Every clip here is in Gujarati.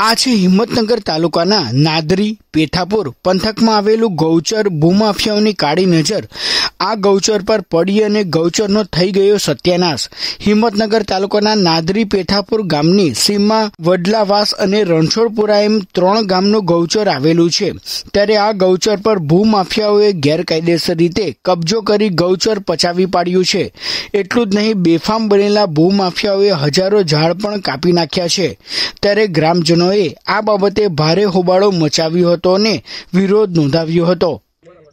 આ છે હિંમતનગર તાલુકાના નાદરી પેથાપુર પંથકમાં આવેલું ગૌચર ભૂમાફિયાઓની કાળી નજર। આ ગૌચર પર પડી અને ગૌચરનો થઈ ગયો સત્યાનાશ। હિંમતનગર તાલુકાના નાદરી પેથાપુર ગામની સીમમાં વડલાવાસ અને રણછોડપુરા એમ 3 ગામનું ગૌચર આવેલું છે। ત્યારે આ ગૌચર પર ભૂમાફિયાઓએ ગેરકાયદેસર રીતે કબજો કરી ગૌચર પચાવી પાડ્યું છે। એટલું જ નહીં, બેફામ બનેલા ભૂમાફિયાઓએ હજારો ઝાડ પણ કાપી નાખ્યા છે। ત્યારે ગ્રામજનોએ આ બાબતે ભારે હોબાળો મચાવ્યો હતો અને વિરોધ નોંધાવ્યો હતો।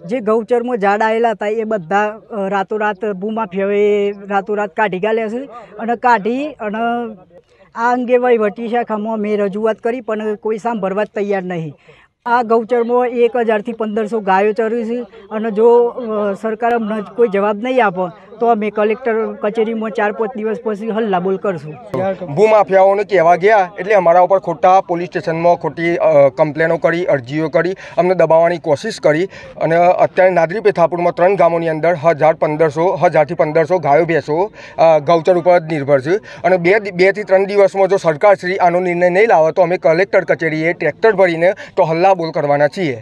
જે ગૌચરમાં ઝાડ આવેલા હતા એ બધા રાતોરાત ભૂમાફિયાઓએ રાતોરાત કાઢી ગાલ્યા છે અને આ અંગે વહીવટી શાખામાં મેં રજૂઆત કરી પણ કોઈ સાંભળવા જ તૈયાર નહીં। આ ગૌચરમાં 1000 થી 1500 ગાયો ચરી છે અને જો સરકાર અમને કોઈ જવાબ નહીં આપે તો અમે કલેક્ટર કચેરીમાં 4-5 દિવસ પછી હલ્લાબોલ કરશું। ભૂમાફિયાઓને કહેવા ગયા એટલે અમારા ઉપર ખોટા પોલીસ સ્ટેશનમાં ખોટી કમ્પ્લેનો કરી, અરજીઓ કરી, અમને દબાવવાની કોશિશ કરી અને અત્યારે નાદરી પેથાપુરમાં 3 ગામોની અંદર 1000 થી 1500 ગાયો ભેંસો ગૌચર ઉપર જ નિર્ભર છે અને 2 થી 3 દિવસમાં જો સરકારશ્રી આનો નિર્ણય નહીં લાવે તો અમે કલેક્ટર કચેરીએ ટ્રેક્ટર ભરીને તો હલ્લાબોલ કરવાના છીએ।